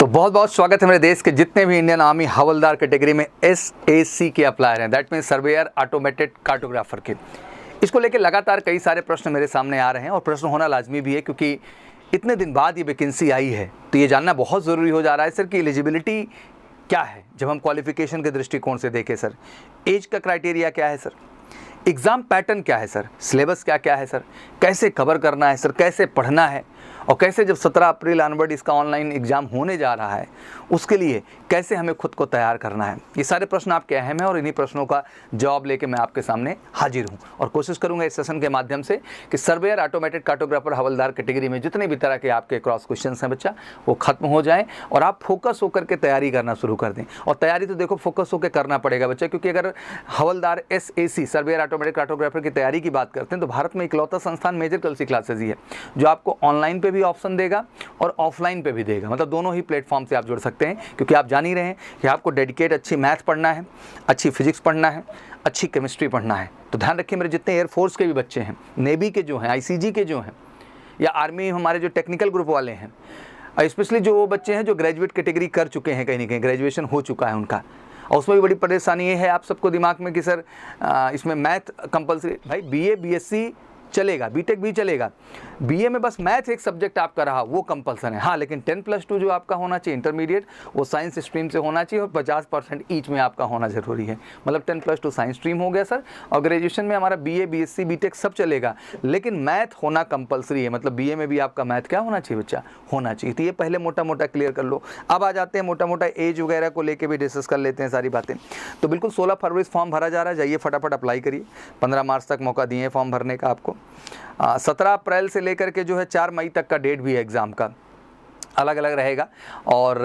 तो बहुत बहुत स्वागत है मेरे देश के जितने भी इंडियन आर्मी हवलदार कैटेगरी में SAC के अप्लायर हैं, that mean surveyor automated cartographer के। इसको लेके लगातार कई सारे प्रश्न मेरे सामने आ रहे हैं और प्रश्न होना लाजमी भी है, क्योंकि इतने दिन बाद ये वैकेंसी आई है तो ये जानना बहुत ज़रूरी हो जा रहा है सर कि एलिजिबिलिटी क्या है। जब हम क्वालिफिकेशन के दृष्टिकोण से देखें सर, एज का क्राइटेरिया क्या है सर, एग्ज़ाम पैटर्न क्या है सर, सिलेबस क्या क्या है सर, कैसे कवर करना है सर, कैसे पढ़ना है, और कैसे जब 17 अप्रैल ऑनवर्ड इसका ऑनलाइन एग्ज़ाम होने जा रहा है उसके लिए कैसे हमें खुद को तैयार करना है। ये सारे प्रश्न आपके अहम हैं और इन्हीं प्रश्नों का जवाब लेके मैं आपके सामने हाजिर हूँ और कोशिश करूँगा इस सेशन के माध्यम से कि सर्वेयर ऑटोमेटेड कार्टोग्राफर हवलदार कैटेगरी में जितने भी तरह के आपके क्रॉस क्वेश्चन हैं बच्चा वो खत्म हो जाएँ और आप फोकस होकर के तैयारी करना शुरू कर दें। और तैयारी तो देखो फोकस होकर करना पड़ेगा बच्चा, क्योंकि अगर हवलदार SAC सर्वेयर ऑटोमेटेड कार्टोग्राफर की तैयारी की बात करते हैं तो भारत में इकलौता संस्थान मेजर कलसी क्लासेज ही है जो आपको ऑनलाइन पे भी ऑप्शन देगा और ऑफलाइन पे भी देगा। मतलब दोनों ही प्लेटफॉर्म से आप जुड़ सकते हैं, क्योंकि आप जान ही रहे हैं कि आपको डेडिकेट अच्छी मैथ पढ़ना है, अच्छी फिजिक्स पढ़ना है, अच्छी केमिस्ट्री पढ़ना है। तो ध्यान रखिए मेरे जितने एयरफोर्स के भी बच्चे हैं, नेवी के जो हैं, ICG के जो हैं, या आर्मी हमारे जो टेक्निकल ग्रुप वाले हैं, स्पेशली जो वो बच्चे हैं जो ग्रेजुएट कैटेगरी कर चुके हैं, कहीं ना कहीं ग्रेजुएशन हो चुका है उनका, और उसमें भी बड़ी परेशानी ये है आप सबको दिमाग में कि सर इसमें मैथ कंपलसरी। भाई BA BSc चलेगा, BTech भी चलेगा, BA में बस मैथ एक सब्जेक्ट आपका रहा वो कंपलसन है। हाँ, लेकिन 10+2 जो आपका होना चाहिए इंटरमीडिएट वो साइंस स्ट्रीम से होना चाहिए और 50% ईच में आपका होना ज़रूरी है। मतलब 10+2 साइंस स्ट्रीम हो गया सर, और ग्रेजुएशन में हमारा BA BSc BTech सब चलेगा, लेकिन मैथ होना कंपलसरी है। मतलब BA में भी आपका मैथ क्या होना चाहिए बच्चा, होना चाहिए। तो ये पहले मोटा मोटा क्लियर कर लो। अब आ जाते हैं मोटा मोटा एज वगैरह को लेकर भी डिस्कस कर लेते हैं सारी बातें। तो बिल्कुल 16 फरवरी फॉर्म भरा जा रहा है, जाइए फटाफट अप्लाई करिए। 15 मार्च तक मौका दिए फॉर्म भरने का आपको। 17 अप्रैल से लेकर के जो है 4 मई तक का डेट भी है एग्ज़ाम का, अलग अलग रहेगा और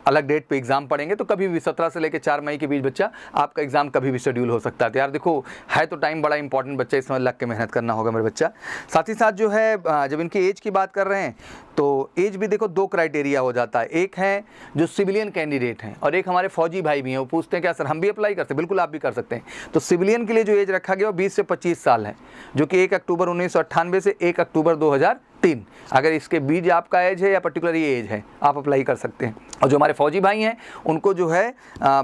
अलग डेट पे एग्ज़ाम पढ़ेंगे। तो कभी भी 17 से लेकर 4 मई के बीच बच्चा आपका एग्ज़ाम कभी भी शेड्यूल हो सकता है। तो यार देखो है तो टाइम बड़ा इंपॉर्टेंट बच्चा, इसमें लग के मेहनत करना होगा मेरे बच्चा। साथ ही साथ जो है जब इनकी एज की बात कर रहे हैं तो एज भी देखो 2 क्राइटेरिया हो जाता है। एक है जो सिविलियन कैंडिडेट हैं और एक हमारे फौजी भाई भी हैं। वो पूछते हैं क्या सर हम भी अप्लाई कर सकते हैं? बिल्कुल आप भी कर सकते हैं। तो सिविलियन के लिए जो एज रखा गया वो 20 से 25 साल है, जो कि 1 अक्टूबर 1998 से 1 अक्टूबर 2003। अगर इसके बीच आपका एज है या पर्टिकुलर ये एज है आप अप्लाई कर सकते हैं। और जो हमारे फौजी भाई हैं उनको जो है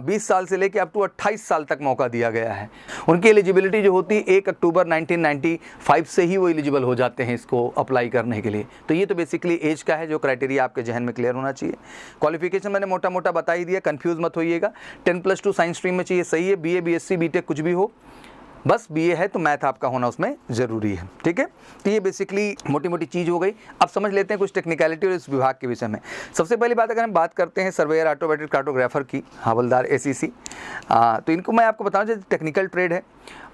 20 साल से लेकर अप टू 28 साल तक मौका दिया गया है। उनकी एलिजिबिलिटी जो होती है 1 अक्टूबर 1995 से ही वो एलिजिबल हो जाते हैं इसको अप्लाई करने के लिए। तो ये तो बेसिकली एज का है जो क्राइटेरिया आपके जहन में क्लियर होना चाहिए। क्वालिफिकेशन मैंने मोटा मोटा बता ही दिया, कंफ्यूज मत होइएगा। 10+2 साइंस स्ट्रीम में चाहिए, सही है। BA BSc BTech कुछ भी हो, बस BA है तो मैथ आपका होना उसमें ज़रूरी है, ठीक है। तो ये बेसिकली मोटी मोटी चीज़ हो गई। अब समझ लेते हैं कुछ टेक्निकलिटी और इस विभाग के विषय में। सबसे पहली बात अगर हम बात करते हैं सर्वेयर ऑटोमेटेड कार्टोग्राफर की, हवलदार SAC, तो इनको मैं आपको बताऊँ जैसे टेक्निकल ट्रेड है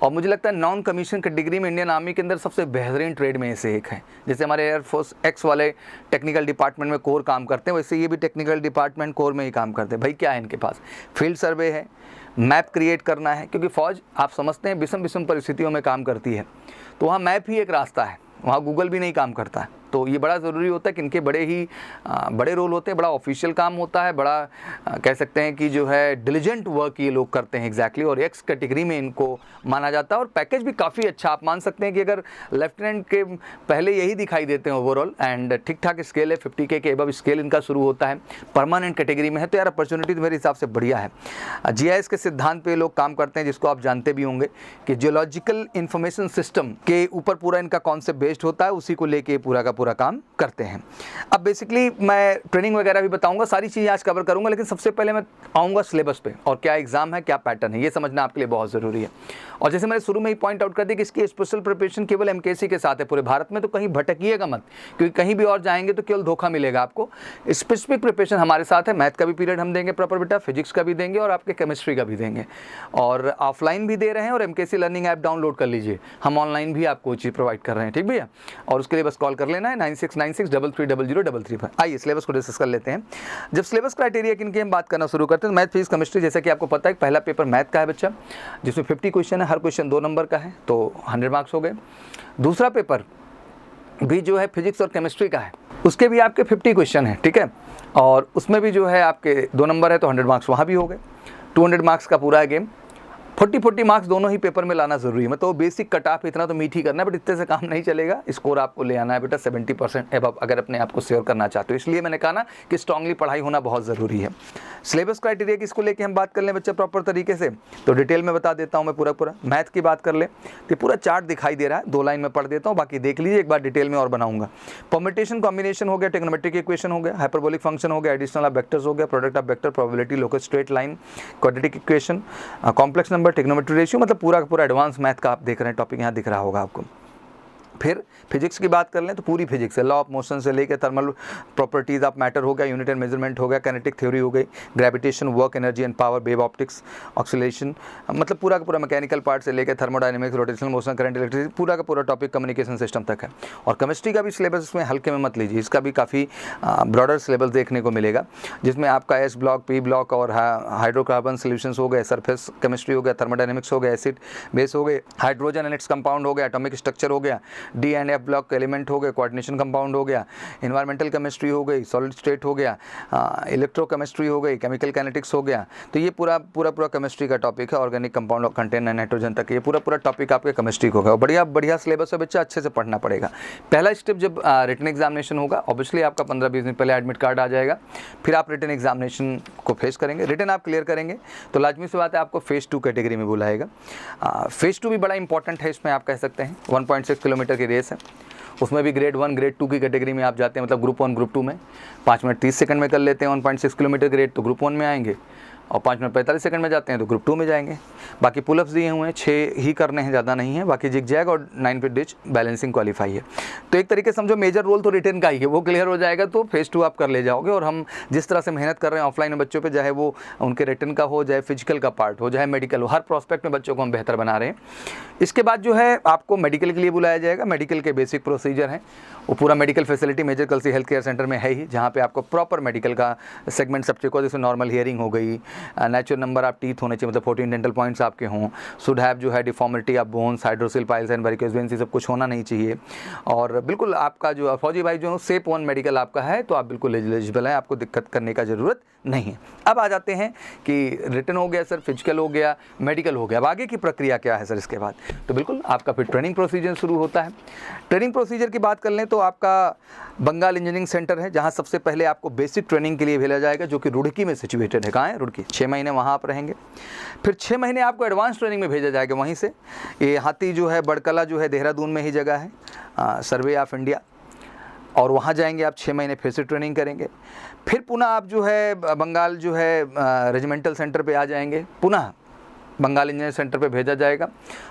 और मुझे लगता है नॉन कमीशन कैटेगरी में इंडियन आर्मी के अंदर सबसे बेहतरीन ट्रेड में से एक है। जैसे हमारे एयरफोर्स X वाले टेक्निकल डिपार्टमेंट में कोर काम करते हैं, वैसे ये भी टेक्निकल डिपार्टमेंट कोर में ही काम करते हैं। भाई क्या है इनके पास, फील्ड सर्वे है, मैप क्रिएट करना है, क्योंकि फ़ौज आप समझते हैं विषम परिस्थितियों में काम करती है, तो वहाँ मैप ही एक रास्ता है, वहाँ गूगल भी नहीं काम करता है। तो ये बड़ा ज़रूरी होता है कि इनके बड़े रोल होते हैं, बड़ा ऑफिशियल काम होता है, बड़ा कह सकते हैं कि जो है डिलिजेंट वर्क ये लोग करते हैं एग्जैक्टली, और X कैटेगरी में इनको माना जाता है। और पैकेज भी काफ़ी अच्छा, आप मान सकते हैं कि अगर लेफ्टिनेंट के पहले यही दिखाई देते हैं ओवरऑल, एंड ठीक ठाक स्केल है, 50K के एबव स्केल इनका शुरू होता है, परमानेंट कैटेगरी में है। तो यार अपॉर्चुनिटी तो मेरे हिसाब से बढ़िया है। GIS के सिद्धांत पे लोग काम करते हैं, जिसको आप जानते भी होंगे कि जियोलॉजिकल इंफॉर्मेशन सिस्टम के ऊपर पूरा इनका कॉन्सेप्ट बेस्ड होता है, उसी को लेके पूरा का पूरा काम करते हैं। अब बेसिकली मैं ट्रेनिंग वगैरह भी बताऊंगा, सारी चीज़ें आज कवर करूंगा, लेकिन सबसे पहले मैं आऊँगा सिलेबस पे और क्या एग्जाम है, क्या पैटर्न है, ये समझना आपके लिए बहुत ज़रूरी है। और जैसे मैंने शुरू में ही पॉइंट आउट कर दिया कि इसकी स्पेशल प्रिपरेशन केवल MKC के साथ है पूरे भारत में, तो कहीं भटकिएगा मत, क्योंकि कहीं भी और जाएंगे तो केवल धोखा मिलेगा आपको। स्पेसिफिक प्रिपरेशन हमारे साथ है, मैथ का भी पीरियड हम देंगे प्रॉपर बेटा, फिजिक्स का भी देंगे और आपके केमिस्ट्री का भी देंगे, और ऑफलाइन भी दे रहे हैं। और MKC लर्निंग ऐप डाउनलोड कर लीजिए, हम ऑनलाइन भी आपको चीज़ प्रोवाइड कर रहे हैं, ठीक भैया। और उसके लिए बस कॉल कर लेना है 9696330033 पर। आइए सिलेबस को डिस्कस कर लेते हैं। जब सिलेबस क्राइटेरिया की हम बात करना शुरू करते हैं, मैथ फिजिक्स केमिस्ट्री, जैसा कि आपको पता है पहला पेपर मैथ का है बच्चा, जिसमें 50 क्वेश्चन है, हर क्वेश्चन 2 नंबर का है, तो 100 मार्क्स हो गए। दूसरा पेपर भी जो है फिजिक्स और केमिस्ट्री का है, उसके भी आपके 50 क्वेश्चन है, ठीक है, और उसमें भी जो है आपके 2 नंबर है, तो 100 मार्क्स वहाँ भी हो गए। 200 मार्क्स का पूरा है गेम। 40 मार्क्स दोनों ही पेपर में लाना जरूरी है। मतलब बेसिक कट ऑफ इतना तो मीट ही करना है, बट इतने से काम नहीं चलेगा। स्कोर आपको ले आना है बेटा 70% एबव अगर अपने आप को सियोर करना चाहते हो। इसलिए मैंने कहा ना कि स्ट्रांगली पढ़ाई होना बहुत ज़रूरी है। सिलेबस क्राइटेरिया किसको लेके हम बात कर लें बच्चा प्रॉपर तरीके से, तो डिटेल में बता देता हूँ मैं पूरा। मैथ की बात कर ले तो पूरा चार्ट दिखाई दे रहा है, 2 लाइन में पढ़ देता हूँ, बाकी देख लीजिए एक बार डिटेल में और बनाऊंगा। परम्यूटेशन कॉम्बिनेशन हो गया, ट्रिग्नोमेट्रिक इक्वेशन हो गया, हाइपरबोलिक फंक्शन हो गया, एडिशनल ऑफ वेक्टर्स हो गया, product of vector, probability, locus straight line, quadratic equation, complex number, trigonometry ratio, मतलब पूरा एडवांस मैथ का आप देख रहे हैं टॉपिक यहाँ दिख रहा होगा आपको। फिर फिजिक्स की बात कर लें तो पूरी फिजिक्स है, लॉ ऑफ मोशन से लेकर थर्मल प्रॉपर्टीज ऑफ मैटर हो गया, यूनिट एंड मेजरमेंट हो गया, काइनेटिक थ्योरी हो गई, gravitation, work, energy and power, wave optics, oscillation, मतलब पूरा का पूरा मैकेनिकल पार्ट से लेकर thermodynamics, rotational motion, current, electricity, पूरा का पूरा टॉपिक कम्युनिकेशन सिस्टम तक है। और केमिस्ट्री का भी सिलेबस इसमें हल्के में मत लीजिए, इसका भी काफ़ी ब्रॉडर सिलेबस देखने को मिलेगा, जिसमें आपका एस ब्लॉक, पी ब्लॉक और हाइड्रोकार्बन सोल्यूशंस हो गए, सरफेस केमिस्ट्री हो गया, थर्मोडायनेमिक्स हो गया, एसिड बेस हो गए, हाइड्रोजन एंड इट्स कंपाउंड हो गया, एटॉमिक स्ट्रक्चर हो गया, D and F block element हो गए, कोऑर्डिनेशन कंपाउंड हो गया, एनवायरमेंटल केमिस्ट्री हो गई, सॉलिड स्टेट हो गया, इलेक्ट्रोकेमिस्ट्री हो गई, केमिकल काइनेटिक्स हो गया। तो ये पूरा केमिस्ट्री का टॉपिक है, ऑर्गेनिक कंपाउंड कंटेन नाइट्रोजन तक, ये पूरा टॉपिक आपके केमिस्ट्री को होगा। बढ़िया सिलेबस है बच्चा, अच्छे से पढ़ना पड़ेगा। पहला स्टेप जब रिटन एग्जामिनेशन होगा, ऑब्वियसली आपका 15-20 दिन पहले एडमिट कार्ड आ जाएगा, फिर आप रिटन एग्जामिनेशन को फेस करेंगे। रिटन आप क्लियर करेंगे तो लाजमी सी बात है आपको फेज़ 2 कैटेगरी में बुलाएगा। फेज़ 2 भी बड़ा इंपॉर्टेंट है, इसमें आप कह सकते हैं 1.6 किलोमीटर की रेस है, उसमें भी ग्रेड 1 ग्रेड 2 की कैटेगरी में आप जाते हैं, मतलब ग्रुप 1 ग्रुप 2 में 5 मिनट 30 सेकंड में कर लेते हैं 1.6 किलोमीटर ग्रेड, तो ग्रुप 1 में आएंगे, और 5 मिनट 45 सेकंड में जाते हैं तो ग्रुप 2 में जाएंगे। बाकी पुलअप्स दिए हुए हैं, 6 ही करने हैं, ज़्यादा नहीं है, बाकी जिग जैग और 9 फीट डिच बैलेंसिंग क्वालिफाई है। तो एक तरीके से समझो मेजर रोल तो रिटन का ही है, वो क्लियर हो जाएगा तो फेज़ 2 आप कर ले जाओगे। और हम जिस तरह से मेहनत कर रहे हैं ऑफलाइन में बच्चों पे, चाहे वो उनके रिटन का हो, चाहे फिजिकल का पार्ट हो, चाहे मेडिकल हो, हर प्रोस्पेक्ट में बच्चों को हम बेहतर बना रहे हैं। इसके बाद जो है आपको मेडिकल के लिए बुलाया जाएगा। मेडिकल के बेसिक प्रोसीजर हैं, वो पूरा medical facility major Kalsi health care centre में है ही, जहाँ पे आपको प्रॉपर मेडिकल का सेगमेंट सब चेक हो, जैसे नॉर्मल हियरिंग हो गई, नेचुरल नंबर ऑफ टीथ होने चाहिए, मतलब 14 डेंटल पॉइंट्स आपके हों, शुड हैव जो है deformity of bones, hydrocele piles and varicose veins, ये सब कुछ होना नहीं चाहिए। और बिल्कुल आपका जो फौजी भाई जो सेप 1 मेडिकल आपका है, तो आप बिल्कुल एलिजिबल है, आपको दिक्कत करने का ज़रूरत नहीं है। अब आ जाते हैं कि रिटन हो गया सर, फिजिकल हो गया, मेडिकल हो गया, अब आगे की प्रक्रिया क्या है सर इसके बाद, तो बिल्कुल आपका फिर ट्रेनिंग प्रोसीजर शुरू होता है। ट्रेनिंग प्रोसीजर की बात कर लें तो आपका बंगाल इंजीनियरिंग सेंटर है, जहां सबसे पहले आपको बेसिक ट्रेनिंग के लिए भेजा जाएगा, जो कि रुड़की में सिचुएटेड है। कहाँ है? रुड़की। 6 महीने वहाँ आप रहेंगे, फिर 6 महीने आपको एडवांस ट्रेनिंग में भेजा जाएगा वहीं से। ये हाथी जो है, बड़कला जो है, देहरादून में ही जगह है, सर्वे ऑफ इंडिया, और वहाँ जाएंगे आप 6 महीने फिर से ट्रेनिंग करेंगे। फिर पुनः आप जो है बंगाल जो है रेजिमेंटल सेंटर पे आ जाएंगे, पुनः बंगाल इंजीनियरिंग सेंटर पे भेजा जाएगा,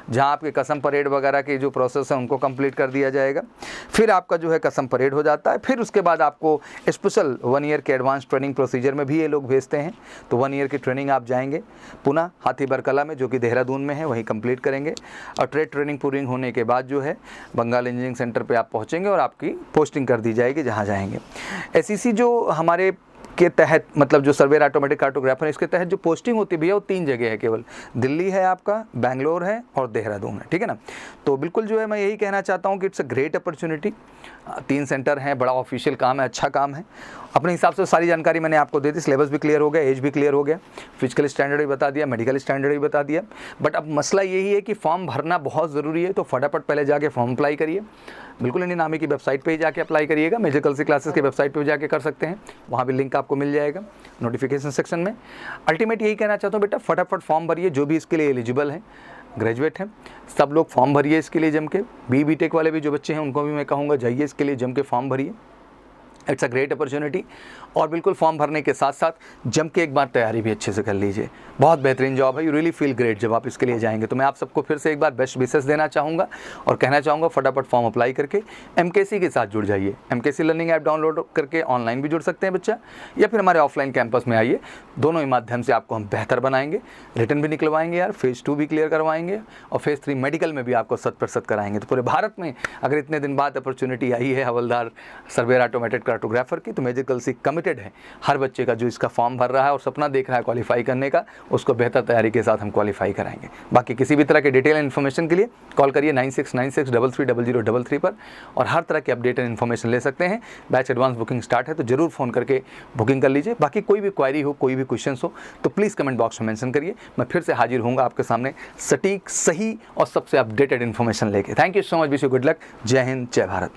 जहां आपके कसम परेड वगैरह के जो प्रोसेस है उनको कंप्लीट कर दिया जाएगा। फिर आपका जो है कसम परेड हो जाता है, फिर उसके बाद आपको स्पेशल 1 ईयर के एडवांस ट्रेनिंग प्रोसीजर में भी ये लोग भेजते हैं, तो 1 ईयर की ट्रेनिंग आप जाएंगे पुनः हाथी बरकला में, जो कि देहरादून में है, वहीं कंप्लीट करेंगे। और ट्रेड ट्रेनिंग पूरी होने के बाद जो है बंगाल इंजीनियरिंग सेंटर पर आप पहुँचेंगे और आपकी पोस्टिंग कर दी जाएगी जहाँ जाएंगे। SEC जो हमारे के तहत, मतलब जो सर्वेयर ऑटोमेटिक कार्टोग्राफर, इसके तहत जो पोस्टिंग होती है भैया वो 3 जगह है केवल, दिल्ली है आपका, बेंगलोर है और देहरादून है, ठीक है ना। तो बिल्कुल जो है मैं यही कहना चाहता हूँ कि it's a great opportunity. 3 centre हैं, बड़ा ऑफिशियल काम है, अच्छा काम है। अपने हिसाब से सारी जानकारी मैंने आपको दे दी, सिलेबस भी क्लियर हो गया, एज भी क्लियर हो गया, फिजिकल स्टैंडर्ड भी बता दिया, मेडिकल स्टैंडर्ड भी बता दिया। बट अब मसला यही है कि फॉर्म भरना बहुत ज़रूरी है, तो फटाफट पहले जाके फॉर्म अप्लाई करिए। बिल्कुल इंडियन आर्मी की वेबसाइट पे ही जाके अप्लाई करिएगा, मेजर कल्सी क्लासेस की वेबसाइट पे भी जाके कर सकते हैं, वहाँ भी लिंक आपको मिल जाएगा नोटिफिकेशन सेक्शन में। अल्टीमेट यही कहना चाहता हूँ बेटा, फटाफट फॉर्म भरिए, जो भी इसके लिए एलिजिबल है, ग्रेजुएट हैं सब लोग फॉर्म भरिए इसके लिए जम के। BTech वाले भी जो बच्चे हैं उनको भी मैं कहूँगा जाइए इसके लिए जम के फॉर्म भरिए, इट्स अ ग्रेट अपॉर्चुनिटी। और बिल्कुल फॉर्म भरने के साथ साथ जम के एक बार तैयारी भी अच्छे से कर लीजिए, बहुत बेहतरीन जॉब है, यू रियली फील ग्रेट जब आप इसके लिए जाएंगे। तो मैं आप सबको फिर से एक बार बेस्ट विशेस देना चाहूँगा और कहना चाहूँगा फटाफट फॉर्म अप्लाई करके MKC के साथ जुड़ जाइए। MKC लर्निंग ऐप डाउनलोड करके ऑनलाइन भी जुड़ सकते हैं बच्चा, या फिर हमारे ऑफलाइन कैंपस में आइए, दोनों ही माध्यम से आपको हम बेहतर बनाएंगे, रिटर्न भी निकलवाएंगे यार, फेज़ 2 भी क्लियर करवाएंगे और फेज़ 3 मेडिकल में भी आपको 100% कराएंगे। तो पूरे भारत में अगर इतने दिन बाद अपॉर्चुनिटी आई है हवलदार सर्वेयर ऑटोमेटेड कार्टोग्राफर की। तो मेजर कलसी कमिटेड है हर बच्चे का जो इसका फॉर्म भर रहा है और सपना देख रहा है क्वालिफाई करने का, उसको बेहतर तैयारी के साथ हम क्वालिफाई कराएंगे। बाकी किसी भी तरह के डिटेल इन्फॉर्मेशन के लिए कॉल करिए 9696330033 पर और हर तरह के अपडेट एंड इन्फॉर्मेशन ले सकते हैं। बैच एडवांस बुकिंग स्टार्ट है तो जरूर फ़ोन करके बुकिंग कर लीजिए। बाकी कोई भी क्वायरी हो, कोई भी क्वेश्चन हो तो प्लीज़ कमेंट बॉक्स में मेंशन करिए। मैं फिर से हाजिर होऊंगा आपके सामने सटीक, सही और सबसे अपडेटेड इन्फॉर्मेशन लेके। Thank you so much, wish you good luck. जय हिंद, जय भारत।